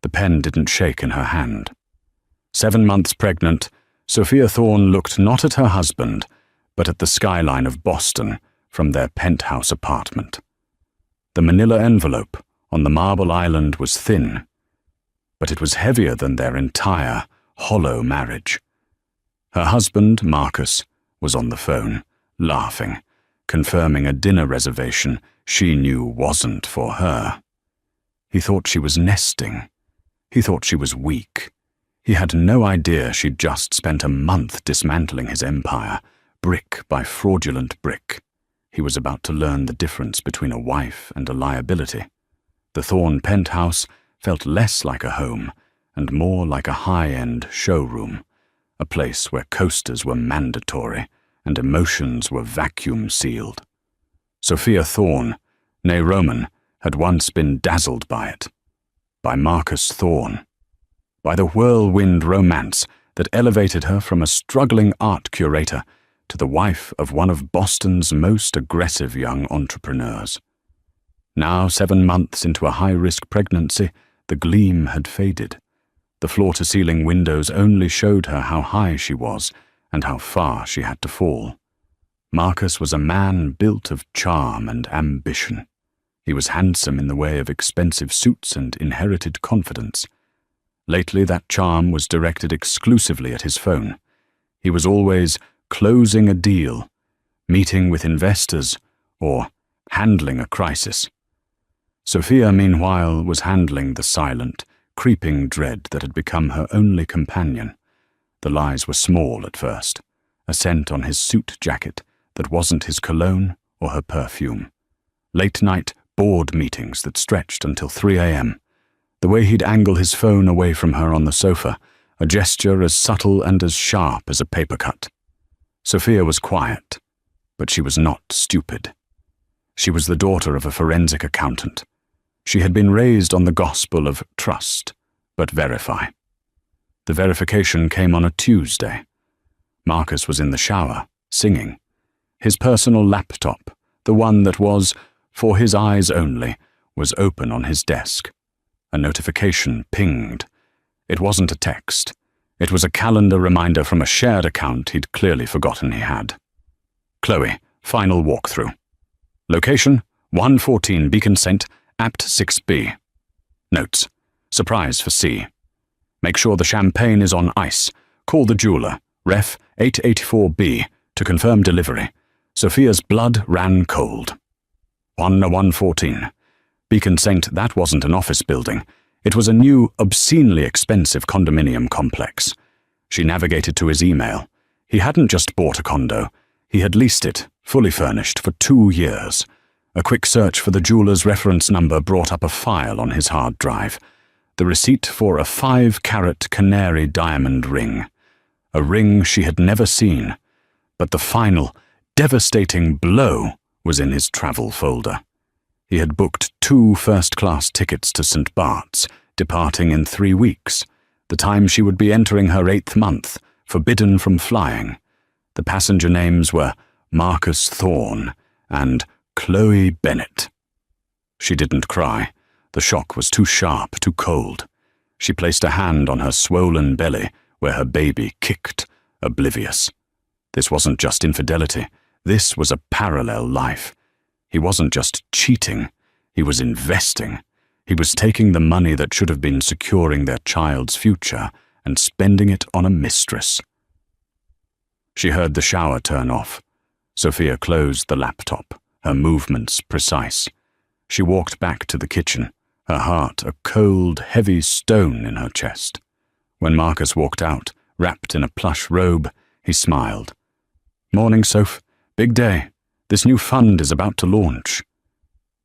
The pen didn't shake in her hand. 7 months pregnant, Sophia Thorne looked not at her husband, but at the skyline of Boston from their penthouse apartment. The manila envelope on the marble island was thin, but it was heavier than their entire, hollow marriage. Her husband, Marcus, was on the phone, laughing, confirming a dinner reservation she knew wasn't for her. He thought she was nesting. He thought she was weak. He had no idea she'd just spent a month dismantling his empire, brick by fraudulent brick. He was about to learn the difference between a wife and a liability. The Thorne penthouse felt less like a home and more like a high-end showroom, a place where coasters were mandatory and emotions were vacuum-sealed. Sophia Thorne, née Roman, had once been dazzled by it, by Marcus Thorne, by the whirlwind romance that elevated her from a struggling art curator to the wife of one of Boston's most aggressive young entrepreneurs. Now, 7 months into a high-risk pregnancy, the gleam had faded. The floor-to-ceiling windows only showed her how high she was and how far she had to fall. Marcus was a man built of charm and ambition. He was handsome in the way of expensive suits and inherited confidence. Lately, that charm was directed exclusively at his phone. He was always closing a deal, meeting with investors, or handling a crisis. Sophia, meanwhile, was handling the silent, creeping dread that had become her only companion. The lies were small at first, a scent on his suit jacket that wasn't his cologne or her perfume. Late-night board meetings that stretched until 3 a.m. The way he'd angle his phone away from her on the sofa, a gesture as subtle and as sharp as a paper cut. Sophia was quiet, but she was not stupid. She was the daughter of a forensic accountant. She had been raised on the gospel of trust, but verify. The verification came on a Tuesday. Marcus was in the shower, singing. His personal laptop, the one that was, for his eyes only, was open on his desk. A notification pinged. It wasn't a text. It was a calendar reminder from a shared account he'd clearly forgotten he had. Chloe, final walkthrough. Location, 114 Beacon St., Apt 6B. Notes, surprise for C. Make sure the champagne is on ice. Call the jeweler, ref 884B, to confirm delivery. Sophia's blood ran cold. 114. Beacon St., that wasn't an office building. It was a new, obscenely expensive condominium complex. She navigated to his email. He hadn't just bought a condo. He had leased it, fully furnished, for 2 years. A quick search for the jeweler's reference number brought up a file on his hard drive. The receipt for a 5-carat canary diamond ring. A ring she had never seen. But the final, devastating blow was in his travel folder. He had booked 2 first-class tickets to St. Bart's, departing in 3 weeks, the time she would be entering her 8th month, forbidden from flying. The passenger names were Marcus Thorne and Chloe Bennett. She didn't cry. The shock was too sharp, too cold. She placed a hand on her swollen belly where her baby kicked, oblivious. This wasn't just infidelity. This was a parallel life. He wasn't just cheating. He was investing. He was taking the money that should have been securing their child's future and spending it on a mistress. She heard the shower turn off. Sophia closed the laptop, her movements precise. She walked back to the kitchen, her heart a cold, heavy stone in her chest. When Marcus walked out, wrapped in a plush robe, he smiled. "Morning, Soph. Big day. This new fund is about to launch."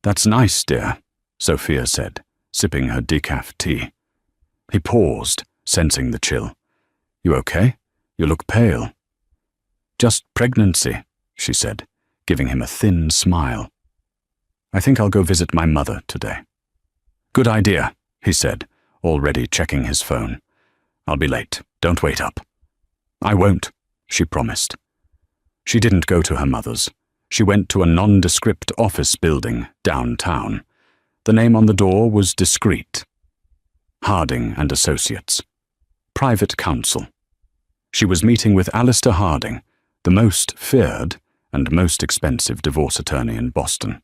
"That's nice, dear," Sophia said, sipping her decaf tea. He paused, sensing the chill. "You okay? You look pale." "Just pregnancy," she said, giving him a thin smile. "I think I'll go visit my mother today." "Good idea," he said, already checking his phone. "I'll be late. Don't wait up." "I won't," she promised. She didn't go to her mother's. She went to a nondescript office building downtown. The name on the door was discreet. Harding and Associates. Private counsel. She was meeting with Alistair Harding, the most feared and most expensive divorce attorney in Boston.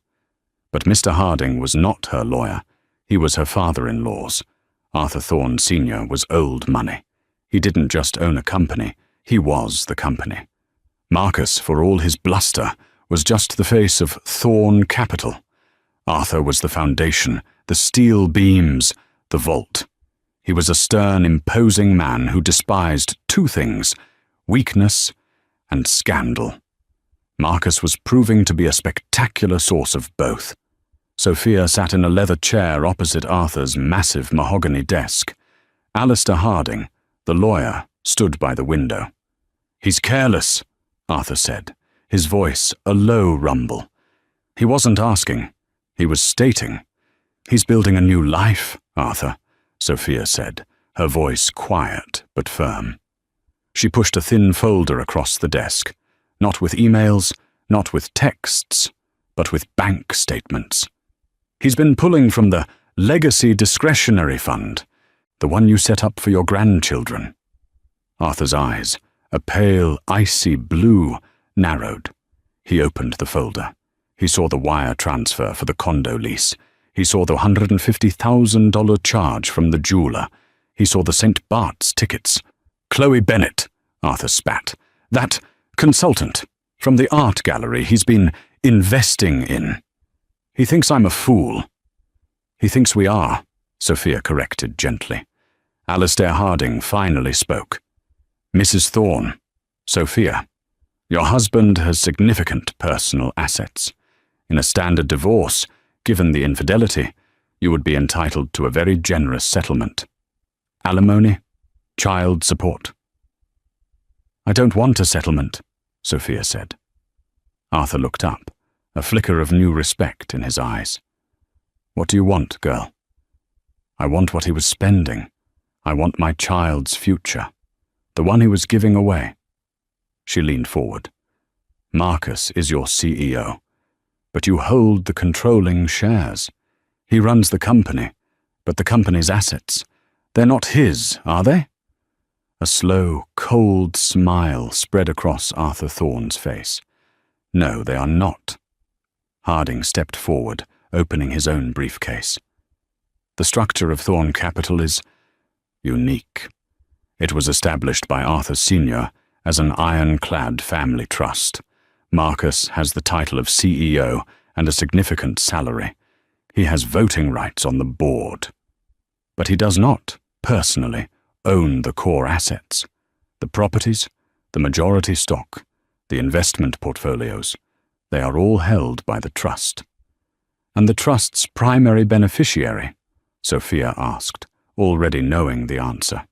But Mr. Harding was not her lawyer. He was her father-in-law's. Arthur Thorne Sr. was old money. He didn't just own a company, he was the company. Marcus, for all his bluster, was just the face of Thorne Capital. Arthur was the foundation, the steel beams, the vault. He was a stern, imposing man who despised two things: weakness and scandal. Marcus was proving to be a spectacular source of both. Sophia sat in a leather chair opposite Arthur's massive mahogany desk. Alistair Harding, the lawyer, stood by the window. "He's careless," Arthur said, his voice a low rumble. He wasn't asking, he was stating. "He's building a new life, Arthur," Sophia said, her voice quiet but firm. She pushed a thin folder across the desk, not with emails, not with texts, but with bank statements. "He's been pulling from the Legacy Discretionary Fund, the one you set up for your grandchildren." Arthur's eyes, a pale, icy blue, narrowed. He opened the folder. He saw the wire transfer for the condo lease. He saw the $150,000 charge from the jeweler. He saw the St. Bart's tickets. "Chloe Bennett," Arthur spat. "That consultant from the art gallery he's been investing in. He thinks I'm a fool." "He thinks we are," Sophia corrected gently. Alistair Harding finally spoke. "Mrs. Thorne, Sophia, your husband has significant personal assets. In a standard divorce, given the infidelity, you would be entitled to a very generous settlement. Alimony, child support." "I don't want a settlement," Sophia said. Arthur looked up, a flicker of new respect in his eyes. "What do you want, girl?" "I want what he was spending. I want my child's future, the one he was giving away." She leaned forward. "Marcus is your CEO, but you hold the controlling shares. He runs the company, but the company's assets, they're not his, are they?" A slow, cold smile spread across Arthur Thorne's face. "No, they are not." Harding stepped forward, opening his own briefcase. "The structure of Thorne Capital is unique. It was established by Arthur Sr. as an ironclad family trust. Marcus has the title of CEO and a significant salary. He has voting rights on the board. But he does not, personally, own the core assets. The properties, the majority stock, the investment portfolios, they are all held by the trust." "And the trust's primary beneficiary?" Sophia asked, already knowing the answer.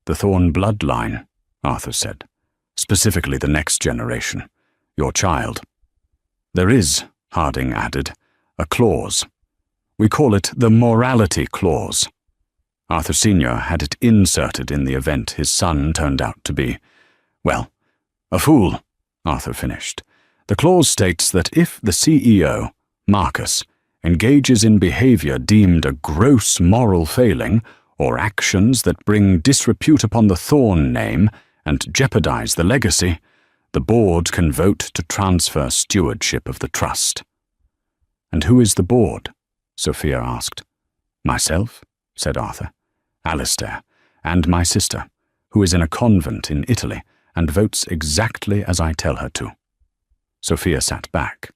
"The Thorne bloodline," Arthur said. "Specifically the next generation, your child." "There is," Harding added, "a clause. We call it the morality clause. Arthur Sr. had it inserted in the event his son turned out to be, well, a fool," Arthur finished. "The clause states that if the CEO, Marcus, engages in behavior deemed a gross moral failing or actions that bring disrepute upon the Thorne name and jeopardize the legacy, the board can vote to transfer stewardship of the trust." "And who is the board?" Sophia asked. "Myself," said Arthur, "Alistair, and my sister, who is in a convent in Italy and votes exactly as I tell her to." Sophia sat back.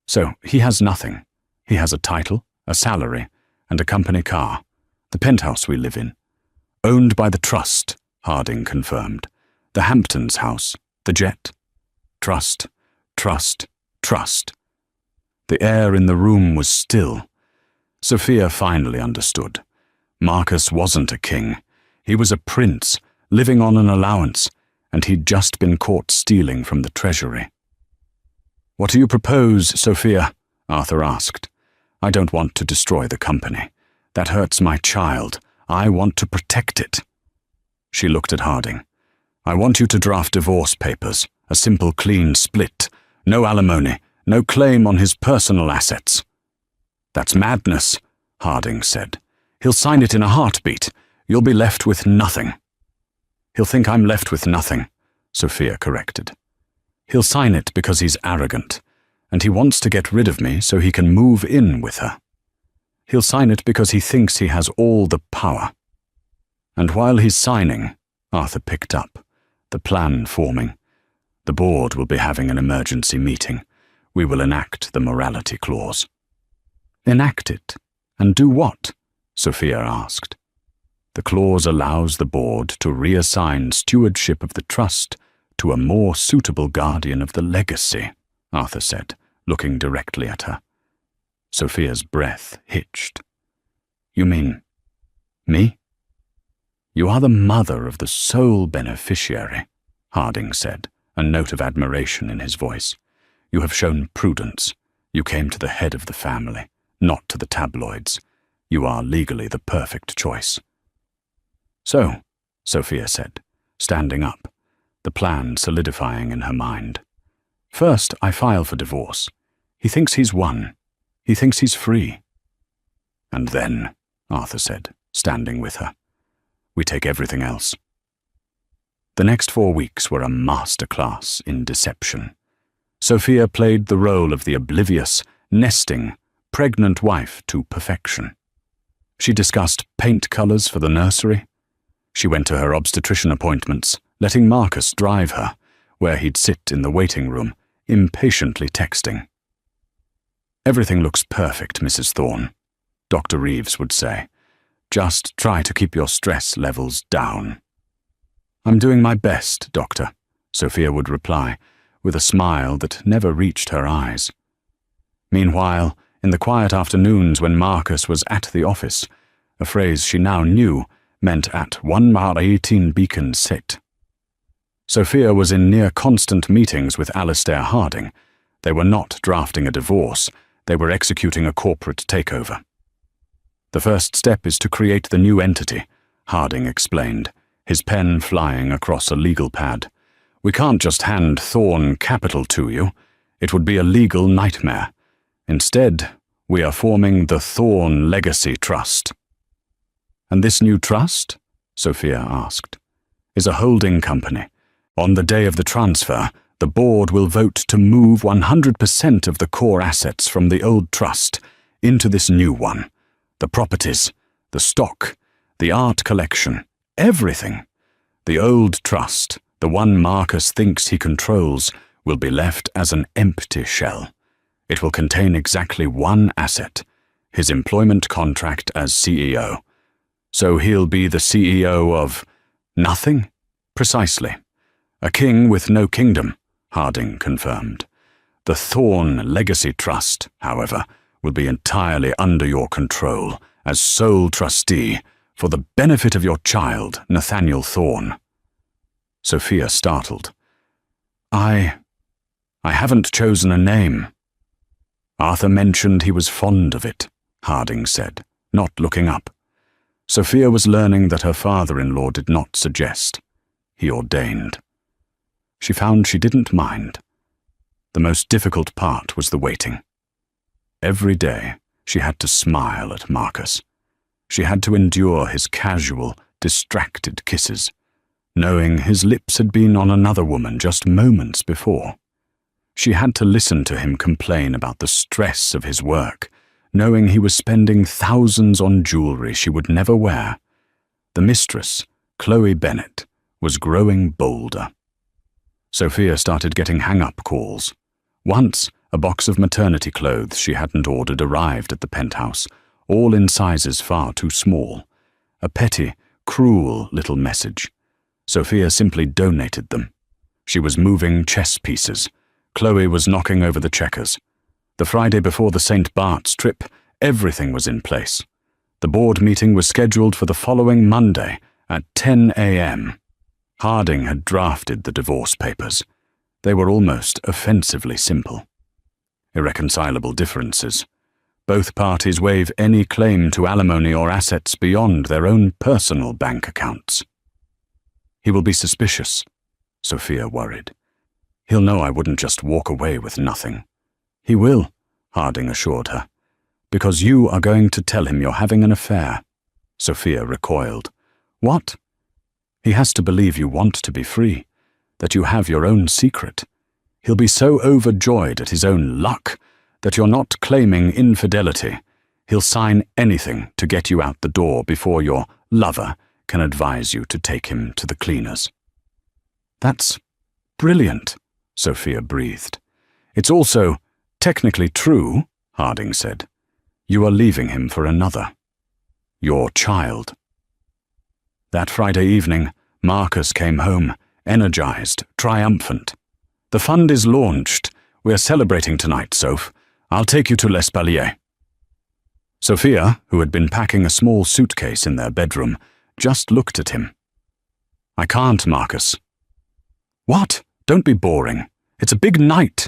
"So he has nothing. He has a title, a salary, and a company car, the penthouse we live in. Owned by the trust," Harding confirmed. "The Hamptons house, the jet. Trust, trust, trust." The air in the room was still. Sophia finally understood. Marcus wasn't a king. He was a prince, living on an allowance, and he'd just been caught stealing from the treasury. "What do you propose, Sophia?" Arthur asked. "I don't want to destroy the company. That hurts my child. I want to protect it." She looked at Harding. "I want you to draft divorce papers, a simple clean split, no alimony, no claim on his personal assets." "That's madness," Harding said. He'll sign it in a heartbeat. You'll be left with nothing." "He'll think I'm left with nothing," Sophia corrected. "He'll sign it because he's arrogant, and he wants to get rid of me so he can move in with her. He'll sign it because he thinks he has all the power." And while he's signing, Arthur picked up, the plan forming. "The board will be having an emergency meeting. We will enact the morality clause." "Enact it? And do what?" Sophia asked. "The clause allows the board to reassign stewardship of the trust to a more suitable guardian of the legacy," Arthur said, looking directly at her. Sophia's breath hitched. "You mean me?" "You are the mother of the sole beneficiary," Harding said, a note of admiration in his voice. "You have shown prudence. You came to the head of the family, not to the tabloids. You are legally the perfect choice." "So," Sophia said, standing up, the plan solidifying in her mind. "First, I file for divorce. He thinks he's won. He thinks he's free." "And then," Arthur said, standing with her, "we take everything else." The next 4 weeks were a masterclass in deception. Sophia played the role of the oblivious, nesting, pregnant wife to perfection. She discussed paint colors for the nursery. She went to her obstetrician appointments, letting Marcus drive her, where he'd sit in the waiting room, impatiently texting. "Everything looks perfect, Mrs. Thorne," Dr. Reeves would say. "Just try to keep your stress levels down." "I'm doing my best, Doctor," Sophia would reply, with a smile that never reached her eyes. Meanwhile, in the quiet afternoons when Marcus was at the office, a phrase she now knew meant at 1:18 Beacon Sit. Sophia was in near-constant meetings with Alistair Harding. They were not drafting a divorce, they were executing a corporate takeover. "The first step is to create the new entity," Harding explained, his pen flying across a legal pad. "We can't just hand Thorne Capital to you. It would be a legal nightmare. Instead, we are forming the Thorne Legacy Trust." "And this new trust?" Sophia asked. "Is a holding company. On the day of the transfer, the board will vote to move 100% of the core assets from the old trust into this new one. The properties, the stock, the art collection, everything. The old trust, the one Marcus thinks he controls, will be left as an empty shell. It will contain exactly one asset, his employment contract as CEO. So he'll be the CEO of nothing? Precisely. A king with no kingdom, Harding confirmed. The Thorne Legacy Trust, however, will be entirely under your control as sole trustee for the benefit of your child, Nathaniel Thorne." Sophia startled. I haven't chosen a name." "Arthur mentioned he was fond of it," Harding said, not looking up. Sophia was learning that her father-in-law did not suggest. He ordained. She found she didn't mind. The most difficult part was the waiting. Every day, she had to smile at Marcus. She had to endure his casual, distracted kisses, knowing his lips had been on another woman just moments before. She had to listen to him complain about the stress of his work, knowing he was spending thousands on jewelry she would never wear. The mistress, Chloe Bennett, was growing bolder. Sophia started getting hang-up calls. Once, a box of maternity clothes she hadn't ordered arrived at the penthouse, all in sizes far too small. A petty, cruel little message. Sophia simply donated them. She was moving chess pieces. Chloe was knocking over the checkers. The Friday before the St. Bart's trip, everything was in place. The board meeting was scheduled for the following Monday at 10 a.m. Harding had drafted the divorce papers. They were almost offensively simple. Irreconcilable differences. Both parties waive any claim to alimony or assets beyond their own personal bank accounts. "He will be suspicious," Sophia worried. "He'll know I wouldn't just walk away with nothing." "He will," Harding assured her, "because you are going to tell him you're having an affair. Sophia recoiled. What? He has to believe you want to be free, that you have your own secret. He'll be so overjoyed at his own luck that you're not claiming infidelity. He'll sign anything to get you out the door before your lover can advise you to take him to the cleaners. That's brilliant, Sophia breathed. It's also technically true, Harding said. You are leaving him for another. Your child. That Friday evening, Marcus came home, energized, triumphant. The fund is launched. We're celebrating tonight, Soph. I'll take you to L'Espalier. Sophia, who had been packing a small suitcase in their bedroom, just looked at him. I can't, Marcus. What? Don't be boring. It's a big night.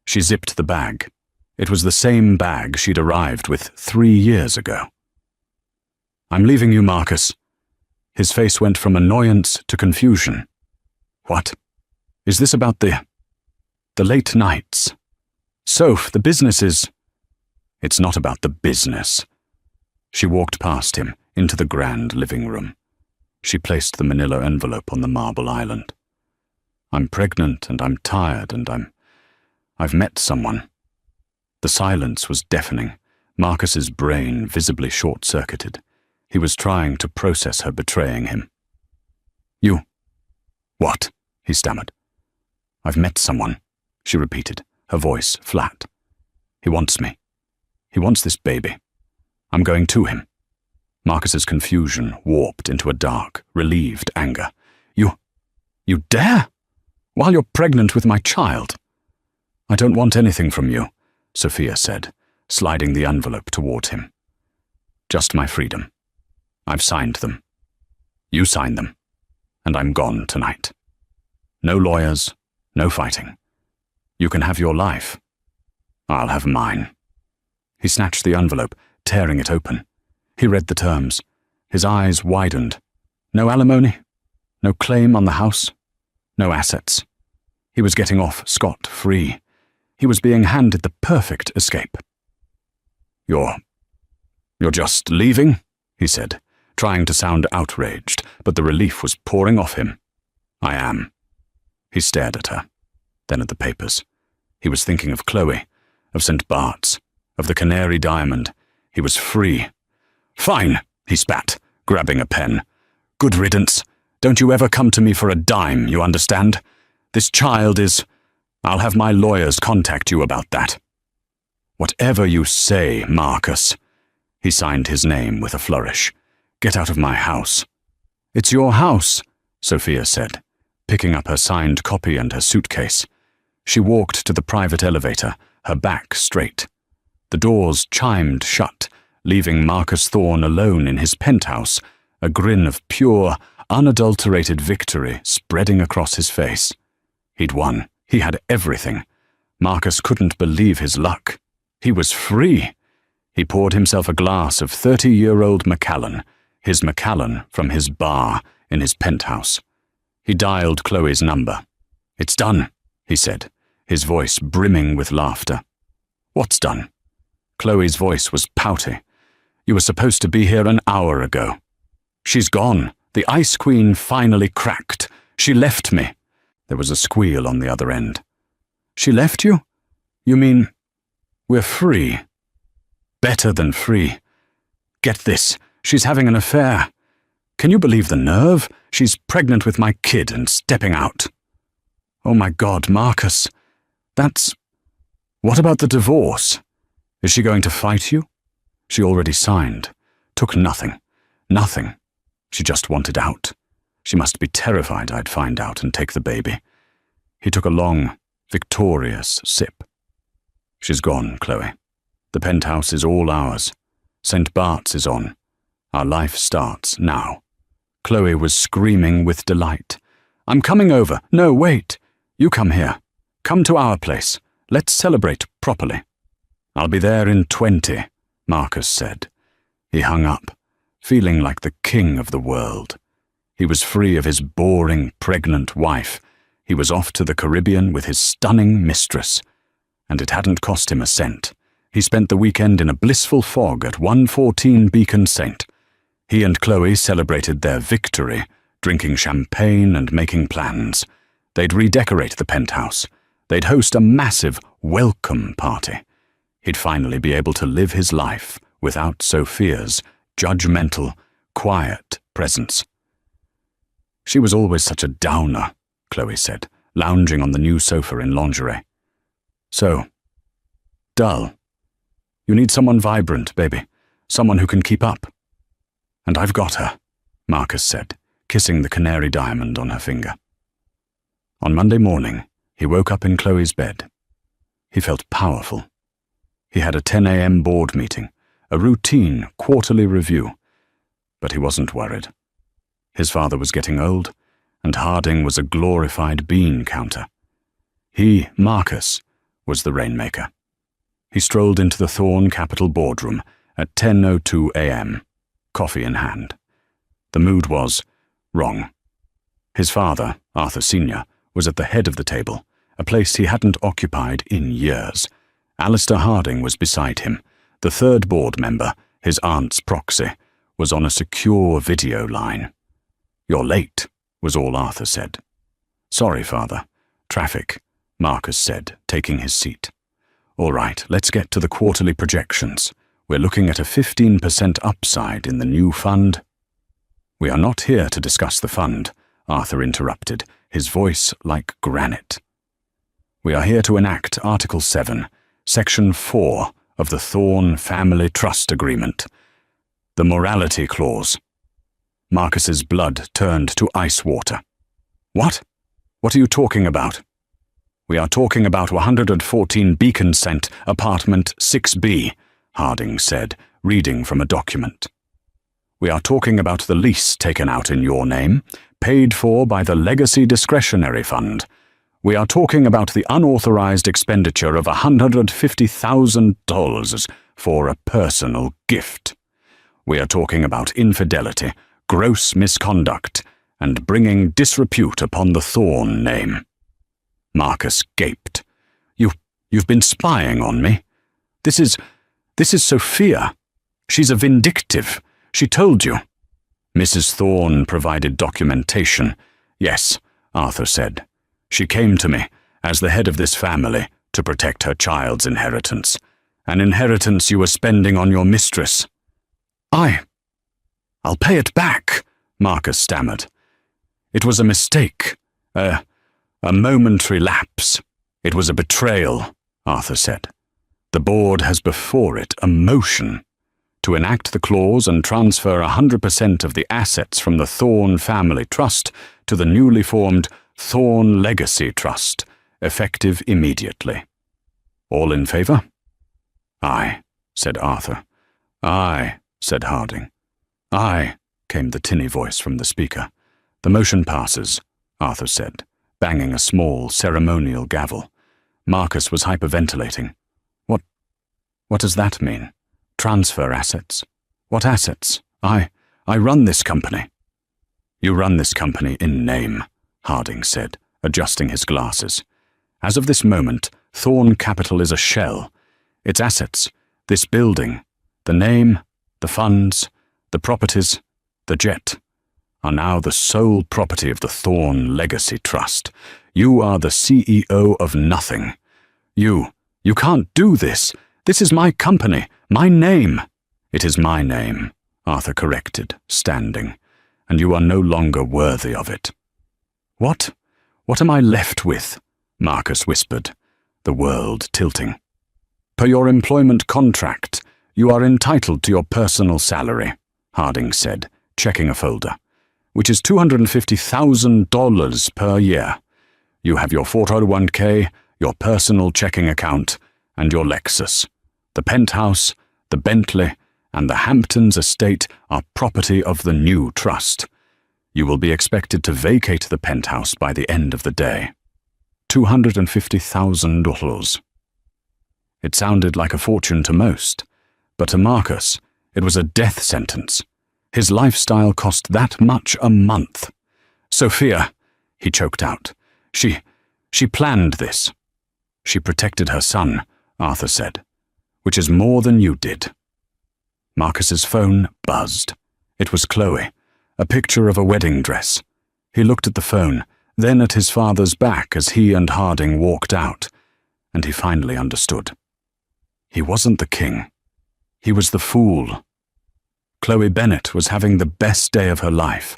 She zipped the bag. It was the same bag she'd arrived with 3 years ago. I'm leaving you, Marcus. His face went from annoyance to confusion. What? Is this about the late nights? Soph, the business is... It's not about the business. She walked past him into the grand living room. She placed the manila envelope on the marble island. I'm pregnant and I'm tired and I've met someone. The silence was deafening. Marcus's brain visibly short-circuited. He was trying to process her betraying him. You... What? He stammered. I've met someone, she repeated, her voice flat. He wants me. He wants this baby. I'm going to him. Marcus's confusion warped into a dark, relieved anger. You dare? While you're pregnant with my child? I don't want anything from you, Sophia said, sliding the envelope toward him. Just my freedom. I've signed them. You signed them. And I'm gone tonight. No lawyers, no fighting. You can have your life. I'll have mine. He snatched the envelope, tearing it open. He read the terms. His eyes widened. No alimony, no claim on the house, no assets. He was getting off scot-free. He was being handed the perfect escape. You're just leaving? He said, trying to sound outraged, but the relief was pouring off him. I am. He stared at her, then at the papers. He was thinking of Chloe, of St. Bart's, of the Canary Diamond. He was free. Fine, he spat, grabbing a pen. Good riddance. Don't you ever come to me for a dime, you understand? This child is... I'll have my lawyers contact you about that. Whatever you say, Marcus. He signed his name with a flourish. Get out of my house. It's your house, Sophia said, picking up her signed copy and her suitcase. She walked to the private elevator, her back straight. The doors chimed shut, leaving Marcus Thorne alone in his penthouse, a grin of pure, unadulterated victory spreading across his face. He'd won. He had everything. Marcus couldn't believe his luck. He was free. He poured himself a glass of 30-year-old Macallan, his Macallan from his bar in his penthouse. He dialed Chloe's number. It's done, he said, his voice brimming with laughter. What's done? Chloe's voice was pouty. You were supposed to be here an hour ago. She's gone. The Ice Queen finally cracked. She left me. There was a squeal on the other end. She left you? You mean, we're free? Better than free. Get this, she's having an affair. Can you believe the nerve? She's pregnant with my kid and stepping out. Oh my God, Marcus. That's... What about the divorce? Is she going to fight you? She already signed. Took nothing. Nothing. She just wanted out. She must be terrified I'd find out and take the baby. He took a long, victorious sip. She's gone, Chloe. The penthouse is all ours. St. Bart's is on. Our life starts now. Chloe was screaming with delight. I'm coming over. No, wait. You come here. Come to our place. Let's celebrate properly. I'll be there in 20, Marcus said. He hung up, feeling like the king of the world. He was free of his boring, pregnant wife. He was off to the Caribbean with his stunning mistress. And it hadn't cost him a cent. He spent the weekend in a blissful fog at 114 Beacon Saint. He and Chloe celebrated their victory, drinking champagne and making plans. They'd redecorate the penthouse. They'd host a massive welcome party. He'd finally be able to live his life without Sophia's judgmental, quiet presence. She was always such a downer, Chloe said, lounging on the new sofa in lingerie. So, dull. You need someone vibrant, baby. Someone who can keep up. And I've got her, Marcus said, kissing the canary diamond on her finger. On Monday morning, he woke up in Chloe's bed. He felt powerful. He had a 10 a.m. board meeting, a routine quarterly review. But he wasn't worried. His father was getting old, and Harding was a glorified bean counter. He, Marcus, was the rainmaker. He strolled into the Thorn Capital boardroom at 10:02 a.m., coffee in hand. The mood was wrong. His father, Arthur Sr., was at the head of the table, a place he hadn't occupied in years. Alistair Harding was beside him. The third board member, his aunt's proxy, was on a secure video line. "You're late," was all Arthur said. "Sorry, Father. Traffic," Marcus said, taking his seat. "All right, let's get to the quarterly projections. We're looking at a 15% upside in the new fund." "We are not here to discuss the fund," Arthur interrupted, his voice like granite. "We are here to enact Article 7, Section 4 of the Thorn Family Trust Agreement. The morality clause." Marcus's blood turned to ice water. "What? What are you talking about?" "We are talking about 114 Beacon Cent, apartment 6B, Harding said, reading from a document. "We are talking about the lease taken out in your name, paid for by the Legacy Discretionary Fund. We are talking about the unauthorized expenditure of $150,000 for a personal gift. We are talking about infidelity, gross misconduct, and bringing disrepute upon the Thorn name." Marcus gaped. You've been spying on me? This is Sophia. She's a vindictive. She told you." "Mrs. Thorn provided documentation. Yes," Arthur said. "She came to me, as the head of this family, to protect her child's inheritance. An inheritance you were spending on your mistress." I'll pay it back," Marcus stammered. "It was a mistake, a momentary lapse. It was a betrayal," Arthur said. "The board has before it a motion to enact the clause and transfer 100% of the assets from the Thorn Family Trust to the newly formed Thorn Legacy Trust, effective immediately. All in favor?" "Aye," said Arthur. "Aye," said Harding. "Aye," came the tinny voice from the speaker. "The motion passes," Arthur said, banging a small ceremonial gavel. Marcus was hyperventilating. What does that mean? Transfer assets? What assets? I run this company." "You run this company in name," Harding said, adjusting his glasses. "As of this moment, Thorn Capital is a shell. Its assets, this building, the name, the funds, the properties, the jet, are now the sole property of the Thorn Legacy Trust. You are the CEO of nothing. You can't do this. This is my company, my name." "It is my name," Arthur corrected, standing, "and you are no longer worthy of it." What am I left with?" Marcus whispered, the world tilting. "Per your employment contract, you are entitled to your personal salary," Harding said, checking a folder, "which is $250,000 per year. You have your 401k, your personal checking account, and your Lexus. The penthouse, the Bentley, and the Hamptons estate are property of the new trust. You will be expected to vacate the penthouse by the end of the day. $250,000. It sounded like a fortune to most, but to Marcus, it was a death sentence. His lifestyle cost that much a month. "Sophia," he choked out. She planned this." "She protected her son," Arthur said, "which is more than you did." Marcus's phone buzzed. It was Chloe, a picture of a wedding dress. He looked at the phone, then at his father's back as he and Harding walked out, and he finally understood. He wasn't the king. He was the fool. Chloe Bennett was having the best day of her life.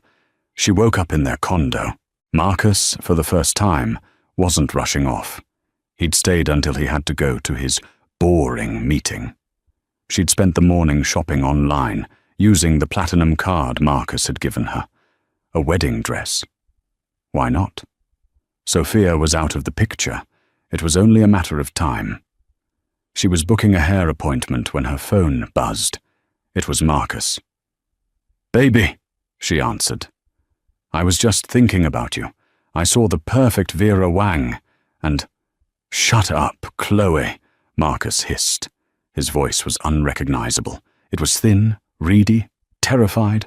She woke up in their condo. Marcus, for the first time, wasn't rushing off. He'd stayed until he had to go to his boring meeting. She'd spent the morning shopping online, using the platinum card Marcus had given her. A wedding dress. Why not? Sophia was out of the picture. It was only a matter of time. She was booking a hair appointment when her phone buzzed. It was Marcus. "Baby," she answered. "I was just thinking about you. I saw the perfect Vera Wang, and—" "Shut up, Chloe," Marcus hissed. His voice was unrecognizable. It was thin, reedy, terrified.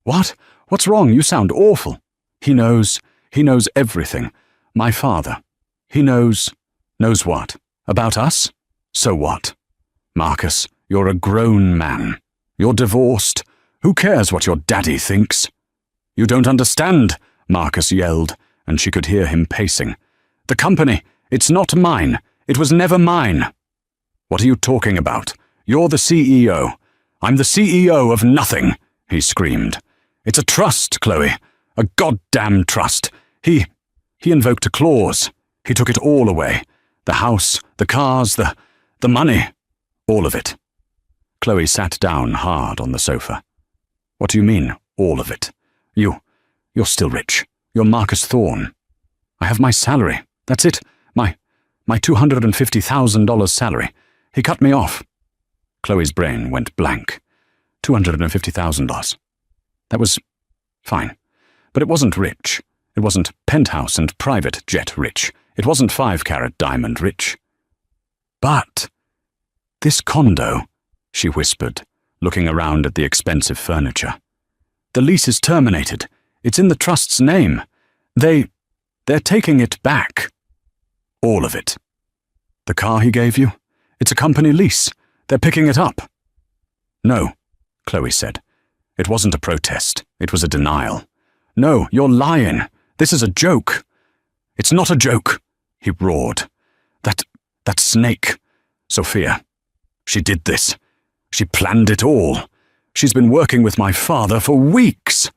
"What? What's wrong? You sound awful." He knows everything. My father. He knows what? About us? So what? Marcus, you're a grown man. You're divorced. Who cares what your daddy thinks?" "You don't understand," Marcus yelled, and she could hear him pacing. "The company, it's not mine. It was never mine." "What are you talking about? You're the CEO. I'm the CEO of nothing," he screamed. "It's a trust, Chloe. A goddamn trust. He invoked a clause. He took it all away. The house, the cars, the money. All of it." Chloe sat down hard on the sofa. "What do you mean, all of it? You're still rich. You're Marcus Thorne. I have my salary. That's it. My $250,000 salary. He cut me off." Chloe's brain went blank. $250,000. That was fine. But it wasn't rich. It wasn't penthouse and private jet rich. It wasn't 5-carat diamond rich. "But this condo," she whispered, looking around at the expensive furniture. "The lease is terminated. It's in the trust's name. They're taking it back." "All of it." "The car he gave you? It's a company lease. They're picking it up." "No," Chloe said. "It wasn't a protest. It was a denial." "No, you're lying. This is a joke." "It's not a joke," he roared. That snake, Sophia. She did this. She planned it all. She's been working with my father for weeks."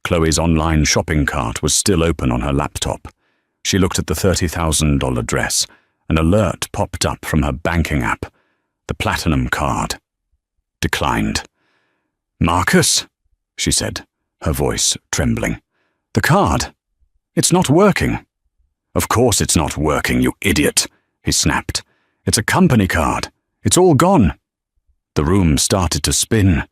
Chloe's online shopping cart was still open on her laptop. She looked at the $30,000 dress. An alert popped up from her banking app. The platinum card. Declined. "Marcus," she said, her voice trembling. "The card. It's not working." "Of course it's not working, you idiot," he snapped. "It's a company card. It's all gone." The room started to spin.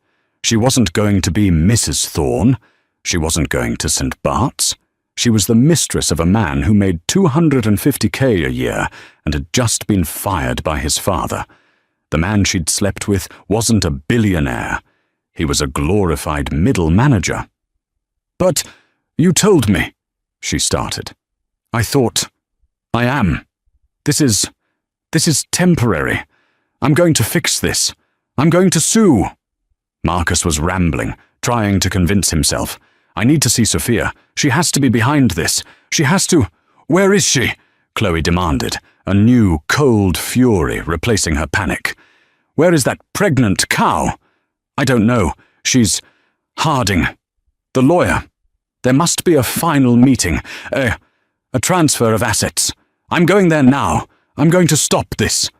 She wasn't going to be Mrs. Thorne. She wasn't going to St. Bart's. She was the mistress of a man who made $250K a year and had just been fired by his father. The man she'd slept with wasn't a billionaire. He was a glorified middle manager. "But you told me," she started. "I thought. I am. This is temporary. I'm going to fix this. I'm going to sue." Marcus was rambling, trying to convince himself. "I need to see Sophia. She has to be behind this. She has to—" "Where is she?" Chloe demanded, a new, cold fury replacing her panic. "Where is that pregnant cow?" "I don't know. She's— Harding. The lawyer. There must be a final meeting. A transfer of assets. I'm going there now. I'm going to stop this."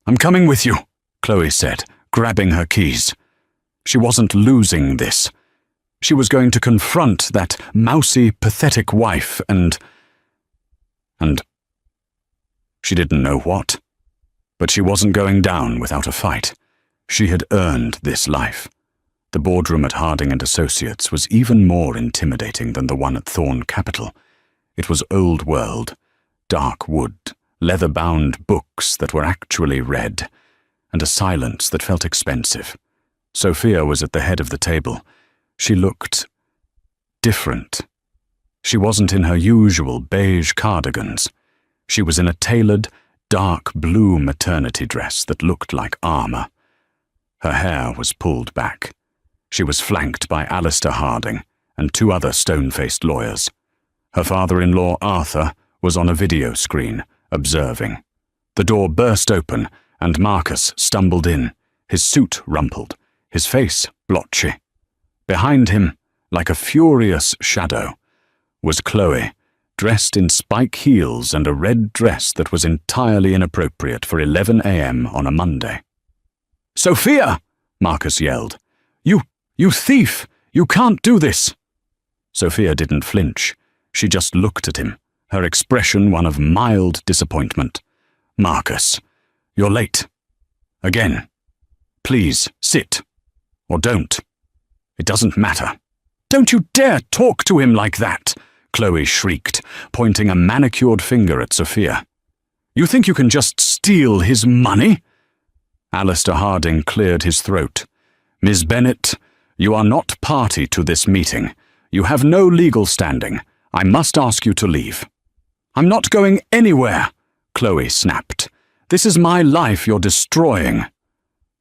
"I'm coming with you," Chloe said, grabbing her keys. She wasn't losing this. She was going to confront that mousy, pathetic wife and she didn't know what. But she wasn't going down without a fight. She had earned this life. The boardroom at Harding & Associates was even more intimidating than the one at Thorne Capital. It was old world, dark wood, leather-bound books that were actually read, and a silence that felt expensive. Sophia was at the head of the table. She looked different. She wasn't in her usual beige cardigans. She was in a tailored, dark blue maternity dress that looked like armor. Her hair was pulled back. She was flanked by Alistair Harding and two other stone-faced lawyers. Her father-in-law, Arthur, was on a video screen, observing. The door burst open, and Marcus stumbled in, his suit rumpled, his face blotchy. Behind him, like a furious shadow, was Chloe, dressed in spike heels and a red dress that was entirely inappropriate for 11 a.m. on a Monday. "Sophia!" Marcus yelled. You thief! You can't do this!" Sophia didn't flinch. She just looked at him, her expression one of mild disappointment. "Marcus, you're late. Again. Please, sit. Or don't. It doesn't matter." "Don't you dare talk to him like that!" Chloe shrieked, pointing a manicured finger at Sophia. "You think you can just steal his money?" Alistair Harding cleared his throat. "Miss Bennet, you are not party to this meeting. You have no legal standing. I must ask you to leave." "I'm not going anywhere," Chloe snapped. "This is my life you're destroying."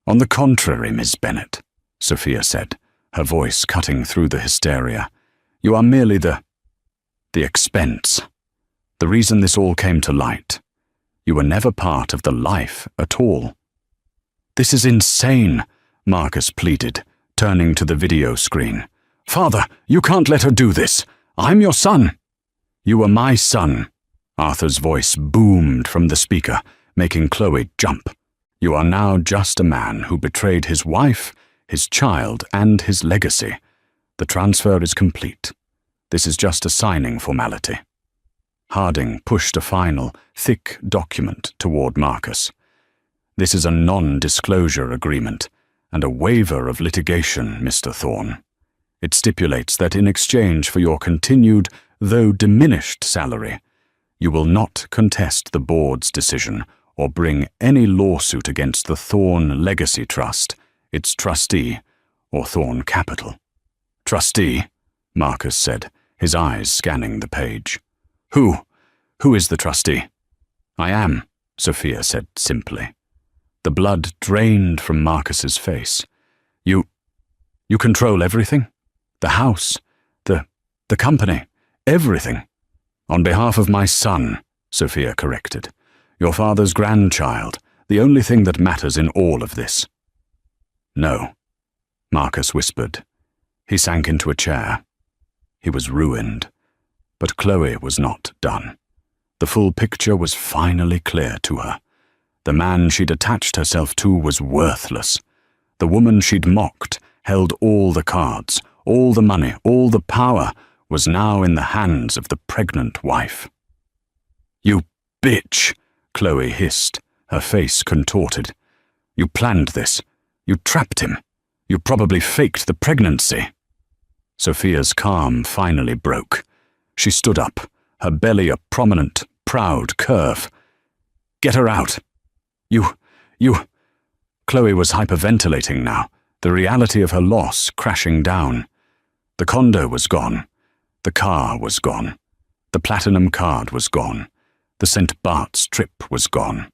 "On the contrary, Miss Bennet," Sophia said, her voice cutting through the hysteria. "You are merely the expense. The reason this all came to light. You were never part of the life at all." "This is insane," Marcus pleaded, turning to the video screen. "Father, you can't let her do this. I'm your son." "You were my son," Arthur's voice boomed from the speaker, making Chloe jump. "You are now just a man who betrayed his wife, his child, and his legacy. The transfer is complete. This is just a signing formality." Harding pushed a final, thick document toward Marcus. "This is a non-disclosure agreement and a waiver of litigation, Mr. Thorne. It stipulates that in exchange for your continued, though diminished salary, you will not contest the board's decision or bring any lawsuit against the Thorne Legacy Trust, its trustee, or Thorne Capital." "Trustee?" Marcus said, his eyes scanning the page. Who is the trustee?" "I am," Sophia said simply. The blood drained from Marcus's face. You control everything? The house, the company, everything." "On behalf of my son," Sophia corrected. "Your father's grandchild, the only thing that matters in all of this." "No," Marcus whispered. He sank into a chair. He was ruined. But Chloe was not done. The full picture was finally clear to her. The man she'd attached herself to was worthless. The woman she'd mocked held all the cards, all the money, all the power, was now in the hands of the pregnant wife. "You bitch," Chloe hissed, her face contorted. "You planned this. You trapped him. You probably faked the pregnancy." Sophia's calm finally broke. She stood up, her belly a prominent, proud curve. "Get her out. You... Chloe was hyperventilating now, the reality of her loss crashing down. The condo was gone. The car was gone. The platinum card was gone. The St. Bart's trip was gone.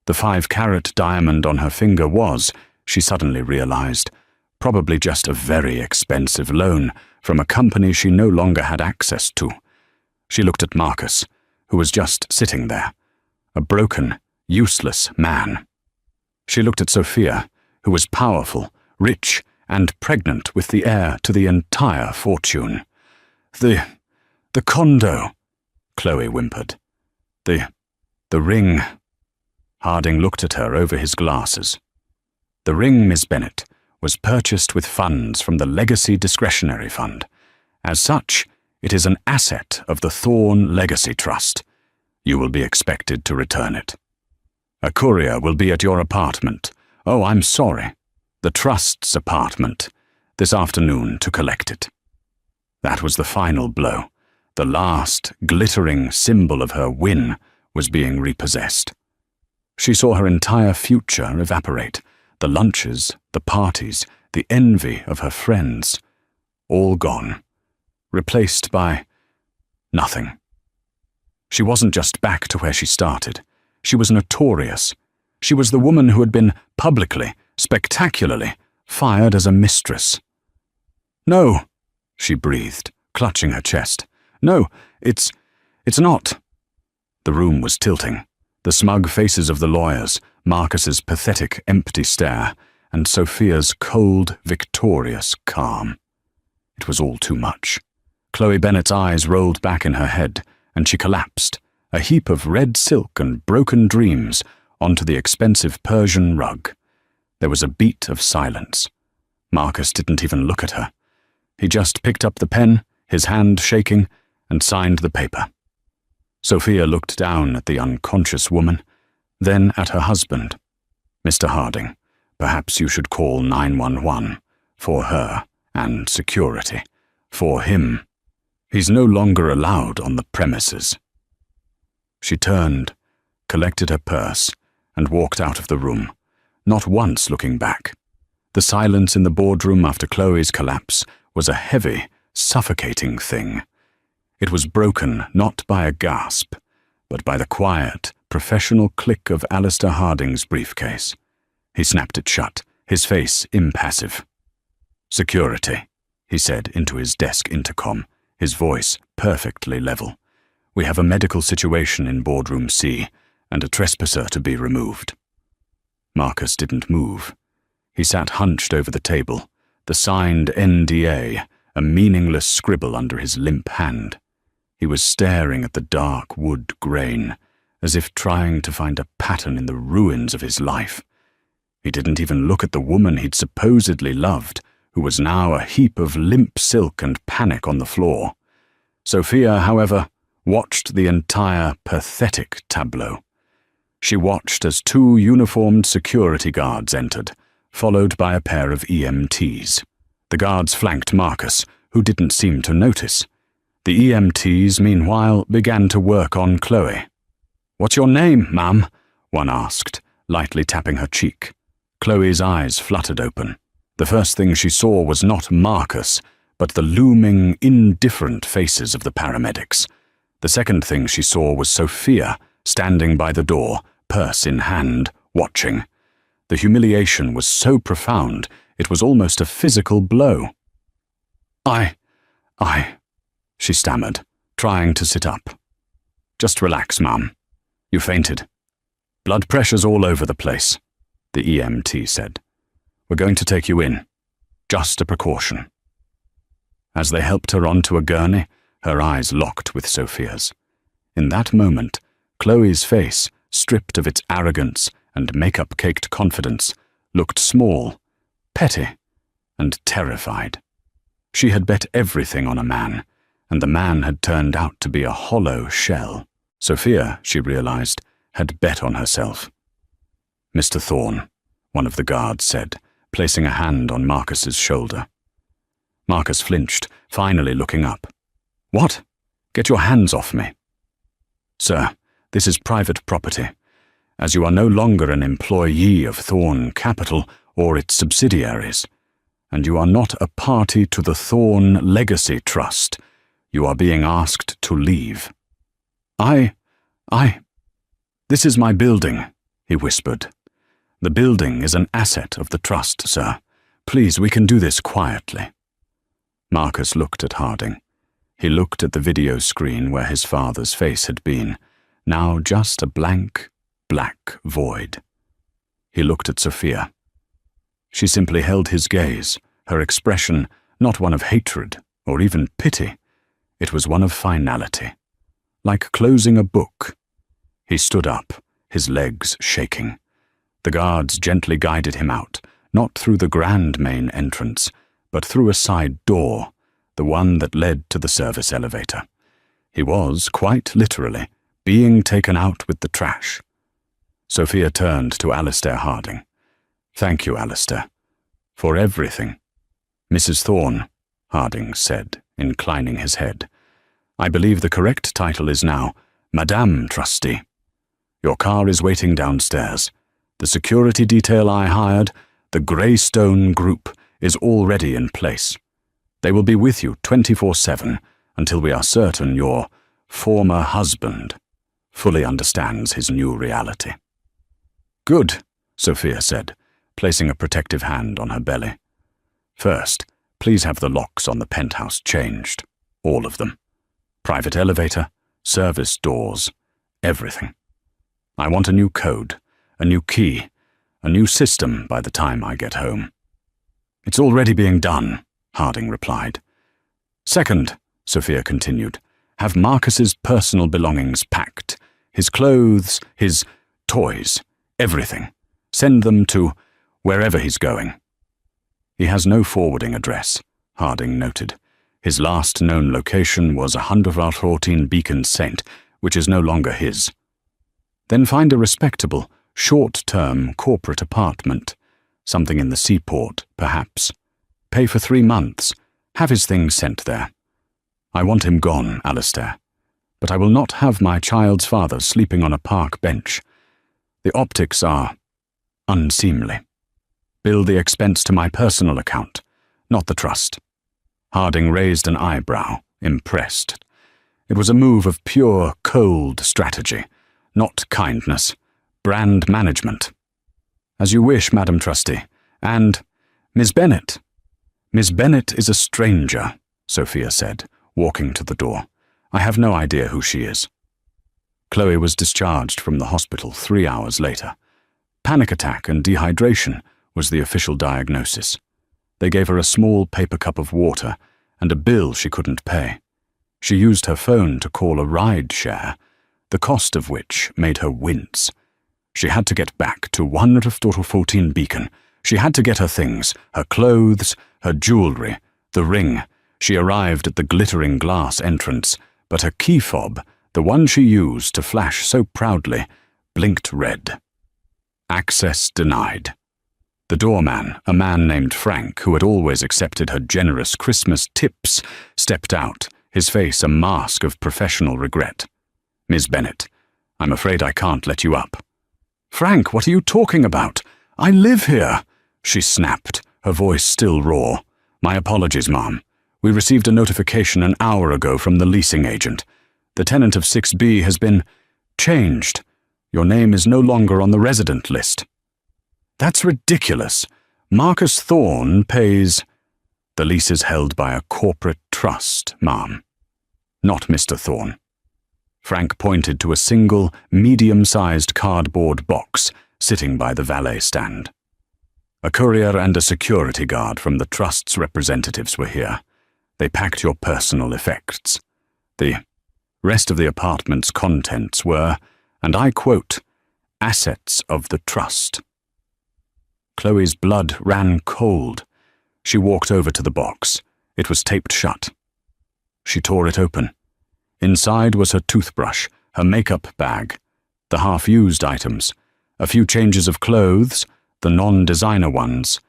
The 5-carat diamond on her finger was, she suddenly realized, probably just a very expensive loan from a company she no longer had access to. She looked at Marcus, who was just sitting there, a broken, useless man. She looked at Sophia, who was powerful, rich, and pregnant with the heir to the entire fortune. The condo," Chloe whimpered. The ring." Harding looked at her over his glasses. "The ring, Miss Bennet, was purchased with funds from the Legacy Discretionary Fund. As such, it is an asset of the Thorne Legacy Trust. You will be expected to return it. A courier will be at your apartment. Oh, I'm sorry. The Trust's apartment, this afternoon to collect it." That was the final blow. The last, glittering symbol of her win was being repossessed. She saw her entire future evaporate. The lunches, the parties, the envy of her friends, all gone, replaced by nothing. She wasn't just back to where she started. She was notorious. She was the woman who had been publicly, spectacularly, fired as a mistress. No, she breathed, clutching her chest. No, it's not. The room was tilting. The smug faces of the lawyers, Marcus's pathetic, empty stare, and Sophia's cold, victorious calm. It was all too much. Chloe Bennet's eyes rolled back in her head, and she collapsed, a heap of red silk and broken dreams, onto the expensive Persian rug. There was a beat of silence. Marcus didn't even look at her. He just picked up the pen, his hand shaking, and signed the paper. Sophia looked down at the unconscious woman, then at her husband. Mr. Harding, perhaps you should call 911 for her and security. For him. He's no longer allowed on the premises. She turned, collected her purse, and walked out of the room, not once looking back. The silence in the boardroom after Chloe's collapse was a heavy, suffocating thing. It was broken not by a gasp, but by the quiet, professional click of Alistair Harding's briefcase. He snapped it shut, his face impassive. "Security," he said into his desk intercom, his voice perfectly level. "We have a medical situation in boardroom C, and a trespasser to be removed." Marcus didn't move. He sat hunched over the table, the signed NDA, a meaningless scribble under his limp hand. He was staring at the dark wood grain, as if trying to find a pattern in the ruins of his life. He didn't even look at the woman he'd supposedly loved, who was now a heap of limp silk and panic on the floor. Sophia, however, watched the entire pathetic tableau. She watched as 2 uniformed security guards entered, followed by a pair of EMTs. The guards flanked Marcus, who didn't seem to notice. The EMTs, meanwhile, began to work on Chloe. "What's your name, ma'am?" one asked, lightly tapping her cheek. Chloe's eyes fluttered open. The first thing she saw was not Marcus, but the looming, indifferent faces of the paramedics. The second thing she saw was Sophia, standing by the door, purse in hand, watching. The humiliation was so profound, it was almost a physical blow. I, she stammered, trying to sit up. "Just relax, ma'am. You fainted. Blood pressure's all over the place," the EMT said. "We're going to take you in. Just a precaution." As they helped her onto a gurney, her eyes locked with Sophia's. In that moment, Chloe's face, stripped of its arrogance and makeup-caked confidence, looked small, petty, and terrified. She had bet everything on a man, and the man had turned out to be a hollow shell. Sophia, she realized, had bet on herself. "Mr. Thorne," one of the guards said, placing a hand on Marcus's shoulder. Marcus flinched, finally looking up. "What? Get your hands off me." "Sir, this is private property. As you are no longer an employee of Thorne Capital or its subsidiaries, and you are not a party to the Thorne Legacy Trust, you are being asked to leave." This is my building," he whispered. "The building is an asset of the trust, sir. Please, we can do this quietly." Marcus looked at Harding. He looked at the video screen where his father's face had been, now just a blank, black void. He looked at Sophia. She simply held his gaze, her expression not one of hatred or even pity. It was one of finality, like closing a book. He stood up, his legs shaking. The guards gently guided him out, not through the grand main entrance, but through a side door, the one that led to the service elevator. He was, quite literally, being taken out with the trash. Sophia turned to Alistair Harding. "Thank you, Alistair, for everything." "Mrs. Thorne," Harding said, inclining his head. "I believe the correct title is now Madame Trustee. Your car is waiting downstairs. The security detail I hired, the Greystone Group, is already in place. They will be with you 24/7 until we are certain your former husband fully understands his new reality." "Good," Sophia said, placing a protective hand on her belly. "First, Please have the locks on the penthouse changed. All of them. Private elevator, service doors, everything. I want a new code, a new key, a new system by the time I get home." "It's already being done," Harding replied. "Second," Sophia continued, "have Marcus's personal belongings packed. His clothes, his toys, everything. Send them to wherever he's going." "He has no forwarding address," Harding noted. "His last known location was 114 Beacon Saint, which is no longer his." "Then find a respectable, short-term corporate apartment. Something in the seaport, perhaps. Pay for 3 months. Have his things sent there. I want him gone, Alistair. But I will not have my child's father sleeping on a park bench. The optics are unseemly. Bill the expense to my personal account, not the trust." Harding raised an eyebrow, impressed. It was a move of pure, cold strategy, not kindness, brand management. "As you wish, Madam Trustee. And Miss Bennet." "Miss Bennet is a stranger," Sophia said, walking to the door. "I have no idea who she is." Chloe was discharged from the hospital 3 hours later. Panic attack and dehydration was the official diagnosis. They gave her a small paper cup of water and a bill she couldn't pay. She used her phone to call a ride share, the cost of which made her wince. She had to get back to 114 Beacon. She had to get her things, her clothes, her jewellery, the ring. She arrived at the glittering glass entrance, but her key fob, the one she used to flash so proudly, blinked red. Access denied. The doorman, a man named Frank, who had always accepted her generous Christmas tips, stepped out, his face a mask of professional regret. "Miss Bennet, I'm afraid I can't let you up." "Frank, what are you talking about? I live here," she snapped, her voice still raw. "My apologies, ma'am. We received a notification an hour ago from the leasing agent. The tenant of 6B has been changed. Your name is no longer on the resident list." "That's ridiculous. Marcus Thorne pays—" "The lease is held by a corporate trust, ma'am. Not Mr. Thorne." Frank pointed to a single, medium-sized cardboard box sitting by the valet stand. "A courier and a security guard from the trust's representatives were here. They packed your personal effects. The rest of the apartment's contents were, and I quote, assets of the trust." Chloe's blood ran cold. She walked over to the box. It was taped shut. She tore it open. Inside was her toothbrush, her makeup bag, the half-used items, a few changes of clothes, the non-designer ones,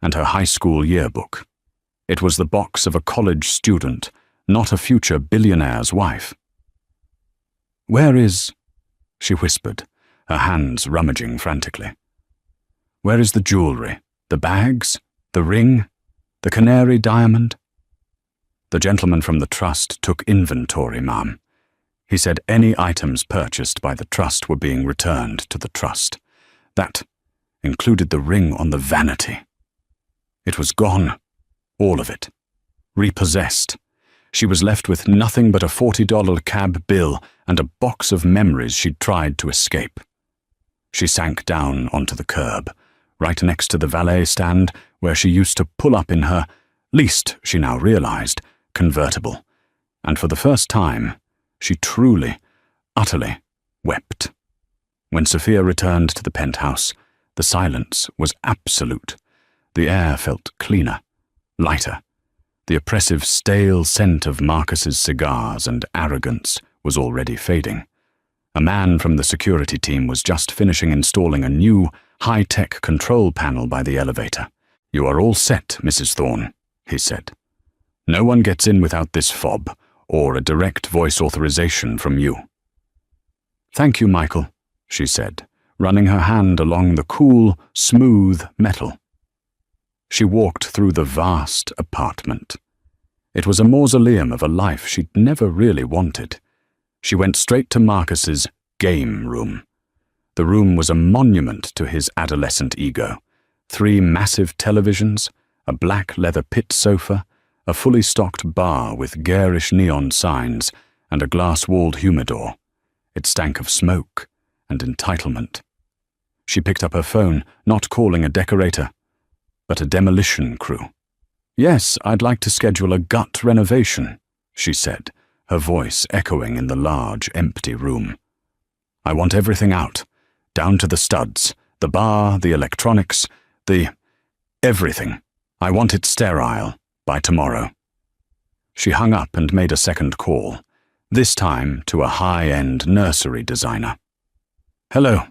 and her high school yearbook. It was the box of a college student, not a future billionaire's wife. "Where is—" she whispered, her hands rummaging frantically. "Where is the jewellery, the bags, the ring, the canary diamond?" "The gentleman from the trust took inventory, ma'am. He said any items purchased by the trust were being returned to the trust. That included the ring on the vanity. It was gone, all of it, repossessed. She was left with nothing but a $40 cab bill and a box of memories she'd tried to escape." She sank down onto the curb, right next to the valet stand where she used to pull up in her, least she now realized, convertible, and for the first time, she truly, utterly wept. When Sophia returned to the penthouse, the silence was absolute. The air felt cleaner, lighter. The oppressive stale scent of Marcus's cigars and arrogance was already fading. A man from the security team was just finishing installing a new, high-tech control panel by the elevator. "You are all set, Mrs. Thorne," he said. "No one gets in without this fob, or a direct voice authorization from you." "Thank you, Michael," she said, running her hand along the cool, smooth metal. She walked through the vast apartment. It was a mausoleum of a life she'd never really wanted. She went straight to Marcus's game room. The room was a monument to his adolescent ego. 3 massive televisions, a black leather pit sofa, a fully stocked bar with garish neon signs, and a glass-walled humidor. It stank of smoke and entitlement. She picked up her phone, not calling a decorator, but a demolition crew. "Yes, I'd like to schedule a gut renovation," she said, her voice echoing in the large, empty room. "I want everything out, down to the studs, the bar, the electronics, everything. I want it sterile by tomorrow." She hung up and made a second call, this time to a high-end nursery designer. "Hello,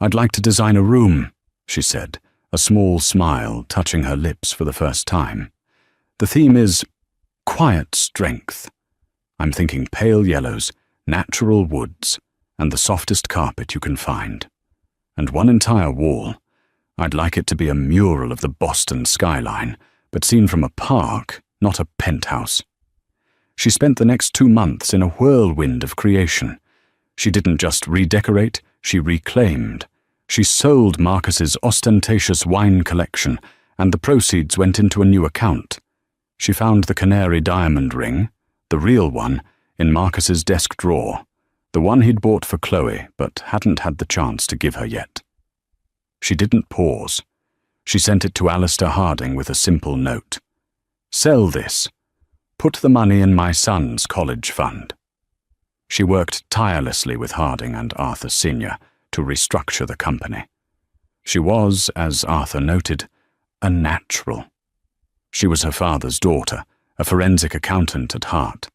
I'd like to design a room," she said, a small smile touching her lips for the first time. "The theme is quiet strength. I'm thinking pale yellows, natural woods, and the softest carpet you can find. And one entire wall. I'd like it to be a mural of the Boston skyline, but seen from a park, not a penthouse." She spent the next 2 months in a whirlwind of creation. She didn't just redecorate, she reclaimed. She sold Marcus's ostentatious wine collection, and the proceeds went into a new account. She found the canary diamond ring, the real one, in Marcus's desk drawer, the one he'd bought for Chloe but hadn't had the chance to give her yet. She didn't pause. She sent it to Alistair Harding with a simple note. "Sell this. Put the money in my son's college fund." She worked tirelessly with Harding and Arthur Sr. to restructure the company. She was, as Arthur noted, a natural. She was her father's daughter, a forensic accountant at heart.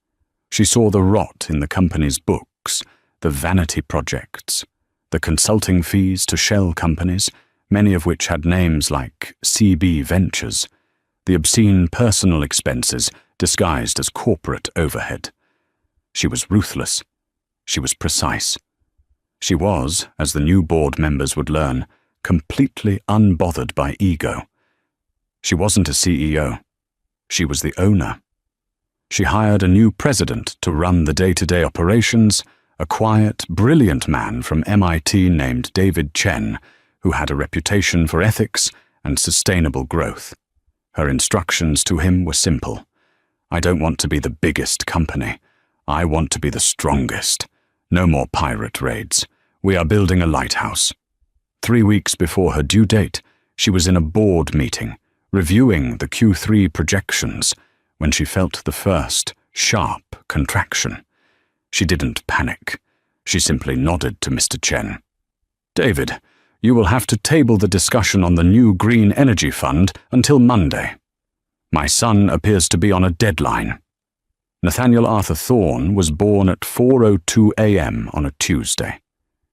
She saw the rot in the company's books, the vanity projects, the consulting fees to shell companies, many of which had names like CB Ventures, the obscene personal expenses disguised as corporate overhead. She was ruthless. She was precise. She was, as the new board members would learn, completely unbothered by ego. She wasn't a CEO. She was the owner. She hired a new president to run the day-to-day operations, a quiet, brilliant man from MIT named David Chen, who had a reputation for ethics and sustainable growth. Her instructions to him were simple. "I don't want to be the biggest company. I want to be the strongest. No more pirate raids. We are building a lighthouse." 3 weeks before her due date, she was in a board meeting, reviewing the Q3 projections, when she felt the first, sharp contraction. She didn't panic. She simply nodded to Mr. Chen. "David, you will have to table the discussion on the new green energy fund until Monday. My son appears to be on a deadline." Nathaniel Arthur Thorne was born at 4:02 a.m. on a Tuesday.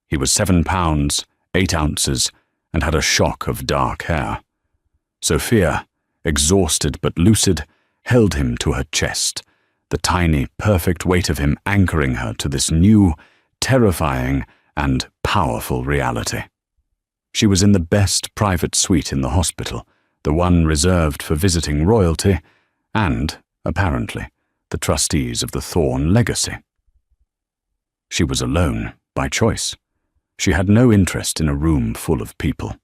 He was 7 pounds, 8 ounces, and had a shock of dark hair. Sophia, exhausted but lucid, held him to her chest, the tiny, perfect weight of him anchoring her to this new, terrifying, and powerful reality. She was in the best private suite in the hospital, the one reserved for visiting royalty, and, apparently, the trustees of the Thorne legacy. She was alone, by choice. She had no interest in a room full of people.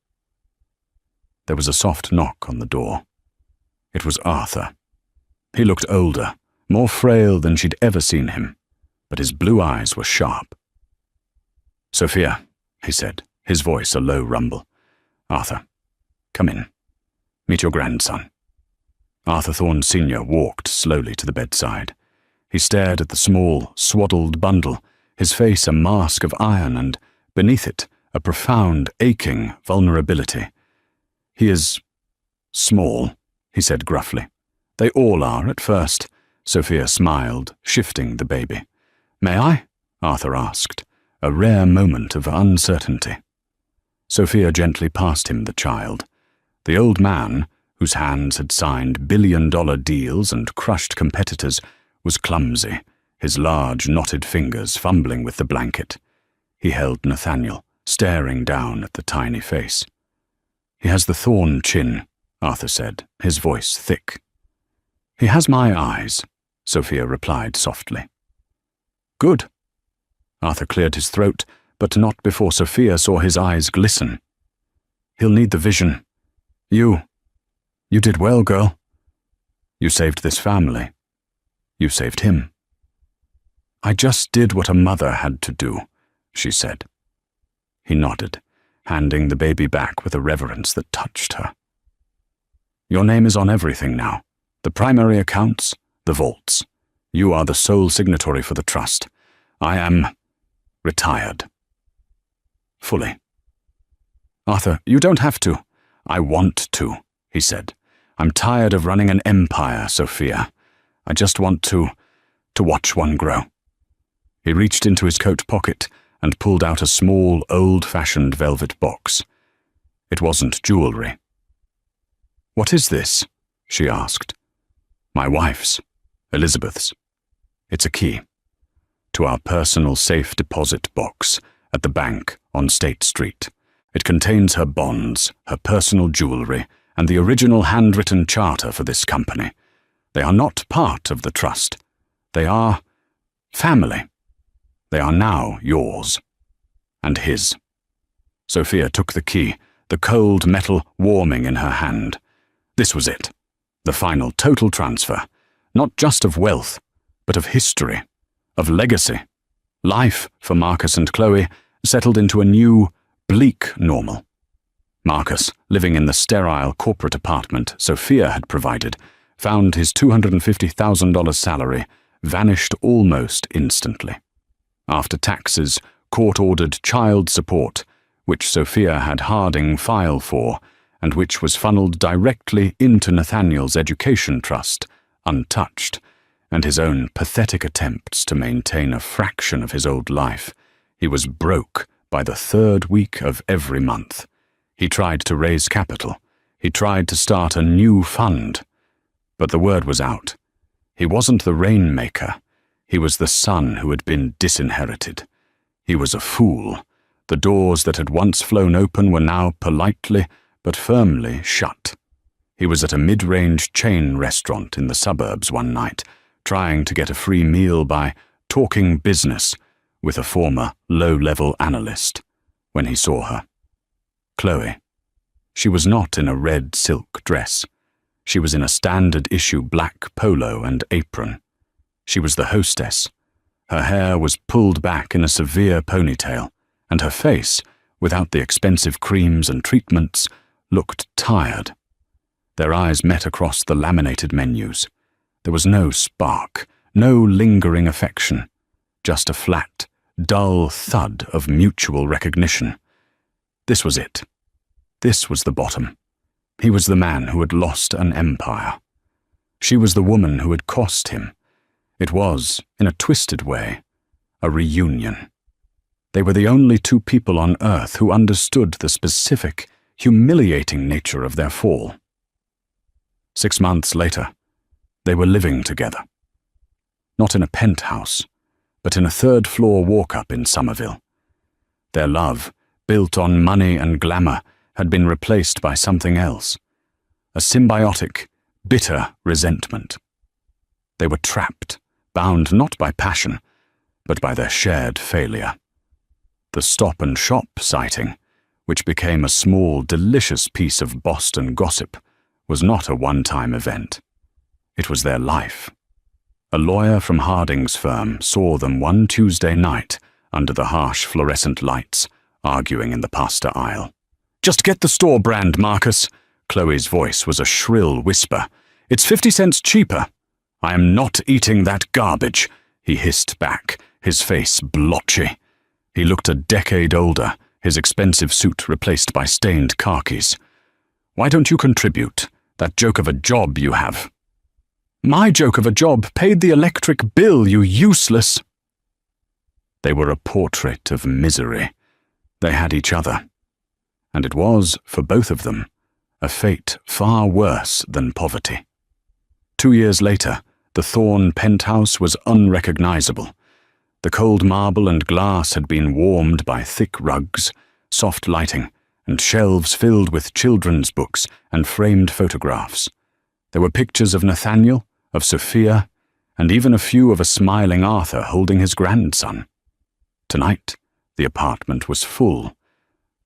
There was a soft knock on the door. It was Arthur. He looked older, more frail than she'd ever seen him, but his blue eyes were sharp. "Sophia," he said, his voice a low rumble. "Arthur, come in. Meet your grandson." Arthur Thorne Sr. walked slowly to the bedside. He stared at the small, swaddled bundle, his face a mask of iron and, beneath it, a profound, aching vulnerability. "He is small," he said gruffly. "They all are at first." Sophia smiled, shifting the baby. "May I?" Arthur asked, a rare moment of uncertainty. Sophia gently passed him the child. The old man, whose hands had signed billion-dollar deals and crushed competitors, was clumsy, his large, knotted fingers fumbling with the blanket. He held Nathaniel, staring down at the tiny face. "He has the Thorne chin," Arthur said, his voice thick. "He has my eyes," Sophia replied softly. "Good." Arthur cleared his throat, but not before Sophia saw his eyes glisten. "He'll need the vision. You You did well, girl. You saved this family. You saved him. I just did what a mother had to do, she said. He nodded, handing the baby back with a reverence that touched her. Your name is on everything now. The primary accounts, the vaults. You are the sole signatory for the trust. I am retired. Fully. Arthur, you don't have to. I want to, he said. I'm tired of running an empire, Sophia. I just want to watch one grow. He reached into his coat pocket and pulled out a small, old-fashioned velvet box. It wasn't jewelry. What is this? She asked. My wife's, Elizabeth's. It's a key to our personal safe deposit box at the bank on State Street. It contains her bonds, her personal jewelry, and the original handwritten charter for this company. They are not part of the trust. They are family. They are now yours. And his. Sophia took the key, the cold metal warming in her hand. This was it. The final total transfer, not just of wealth, but of history, of legacy. Life for Marcus and Chloe settled into a new, bleak normal. Marcus, living in the sterile corporate apartment Sophia had provided, found his $250,000 salary vanished almost instantly. After taxes, court-ordered child support, which Sophia had Harding file for, and which was funneled directly into Nathaniel's education trust, untouched, and his own pathetic attempts to maintain a fraction of his old life, he was broke by the third week of every month. He tried to raise capital. He tried to start a new fund. But the word was out. He wasn't the rainmaker. He was the son who had been disinherited. He was a fool. The doors that had once flown open were now politely but firmly shut. He was at a mid-range chain restaurant in the suburbs one night, trying to get a free meal by talking business with a former low-level analyst, when he saw her. Chloe. She was not in a red silk dress. She was in a standard-issue black polo and apron. She was the hostess. Her hair was pulled back in a severe ponytail, and her face, without the expensive creams and treatments, looked tired. Their eyes met across the laminated menus. There was no spark, no lingering affection, just a flat, dull thud of mutual recognition. This was it. This was the bottom. He was the man who had lost an empire. She was the woman who had cost him. It was, in a twisted way, a reunion. They were the only two people on earth who understood the specific, humiliating nature of their fall. 6 months later, they were living together. Not in a penthouse, but in a third-floor walk-up in Somerville. Their love, built on money and glamour, had been replaced by something else. A symbiotic, bitter resentment. They were trapped, bound not by passion, but by their shared failure. The Stop and Shop sighting, which became a small, delicious piece of Boston gossip, was not a one-time event. It was their life. A lawyer from Harding's firm saw them one Tuesday night under the harsh fluorescent lights, arguing in the pasta aisle. "Just get the store brand, Marcus." Chloe's voice was a shrill whisper. "It's 50 cents cheaper." "I am not eating that garbage," he hissed back, his face blotchy. He looked a decade older, his expensive suit replaced by stained khakis. "Why don't you contribute? That joke of a job you have." "My joke of a job paid the electric bill, you useless." They were a portrait of misery. They had each other. And it was, for both of them, a fate far worse than poverty. 2 years later, the Thorne penthouse was unrecognizable. The cold marble and glass had been warmed by thick rugs, soft lighting, and shelves filled with children's books and framed photographs. There were pictures of Nathaniel, of Sophia, and even a few of a smiling Arthur holding his grandson. Tonight, the apartment was full,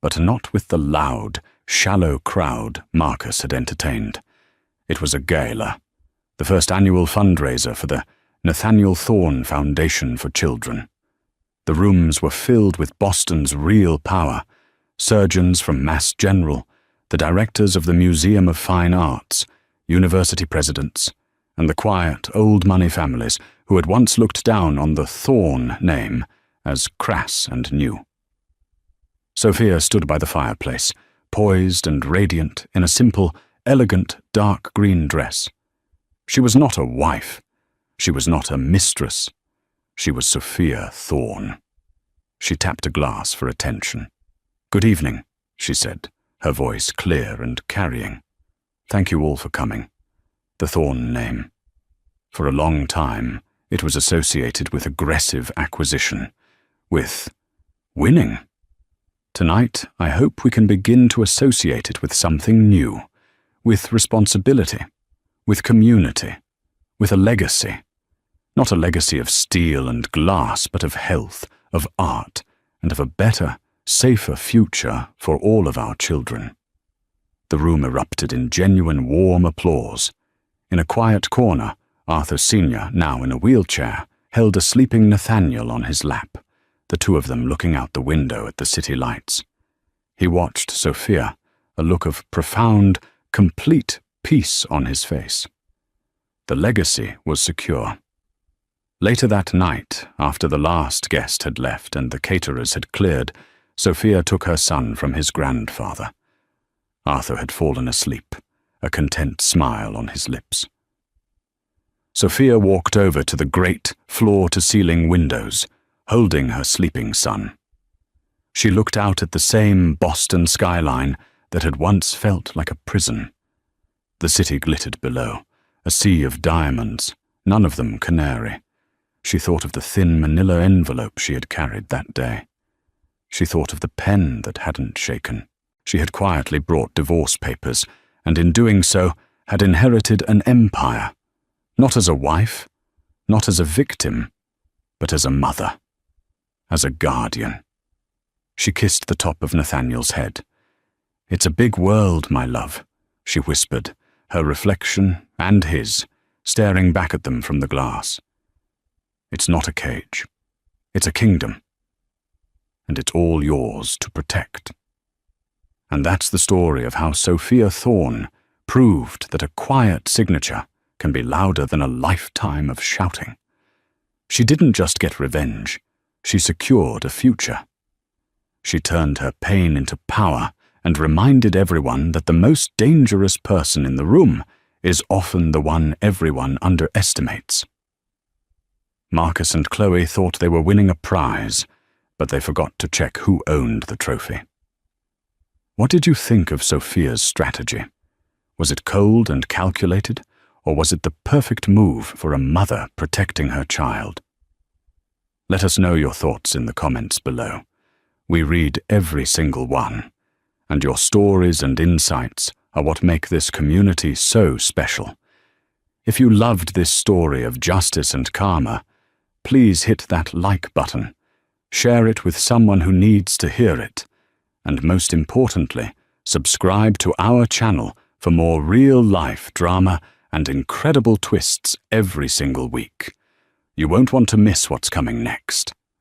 but not with the loud, shallow crowd Marcus had entertained. It was a gala, the first annual fundraiser for the Nathaniel Thorne Foundation for Children. The rooms were filled with Boston's real power, surgeons from Mass General, the directors of the Museum of Fine Arts, university presidents, and the quiet, old-money families who had once looked down on the Thorne name as crass and new. Sophia stood by the fireplace, poised and radiant in a simple, elegant, dark green dress. She was not a wife. She was not a mistress. She was Sophia Thorne. She tapped a glass for attention. "Good evening," she said, her voice clear and carrying. "Thank you all for coming." The Thorne name. For a long time, it was associated with aggressive acquisition, with winning. Tonight, I hope we can begin to associate it with something new, with responsibility, with community, with a legacy. Not a legacy of steel and glass, but of health, of art, and of a better, safer future for all of our children. The room erupted in genuine warm applause. In a quiet corner, Arthur Sr., now in a wheelchair, held a sleeping Nathaniel on his lap, the two of them looking out the window at the city lights. He watched Sophia, a look of profound, complete peace on his face. The legacy was secure. Later that night, after the last guest had left and the caterers had cleared, Sophia took her son from his grandfather. Arthur had fallen asleep, a content smile on his lips. Sophia walked over to the great floor-to-ceiling windows, holding her sleeping son. She looked out at the same Boston skyline that had once felt like a prison. The city glittered below, a sea of diamonds, none of them canary. She thought of the thin manila envelope she had carried that day. She thought of the pen that hadn't shaken. She had quietly brought divorce papers, and in doing so had inherited an empire, not as a wife, not as a victim, but as a mother, as a guardian. She kissed the top of Nathaniel's head. "It's a big world, my love," she whispered, her reflection and his staring back at them from the glass. "It's not a cage. It's a kingdom. And it's all yours to protect." And that's the story of how Sophia Thorne proved that a quiet signature can be louder than a lifetime of shouting. She didn't just get revenge, she secured a future. She turned her pain into power and reminded everyone that the most dangerous person in the room is often the one everyone underestimates. Marcus and Chloe thought they were winning a prize, but they forgot to check who owned the trophy. What did you think of Sophia's strategy? Was it cold and calculated, or was it the perfect move for a mother protecting her child? Let us know your thoughts in the comments below. We read every single one, and your stories and insights are what make this community so special. If you loved this story of justice and karma, please hit that like button, share it with someone who needs to hear it, and most importantly, subscribe to our channel for more real-life drama and incredible twists every single week. You won't want to miss what's coming next.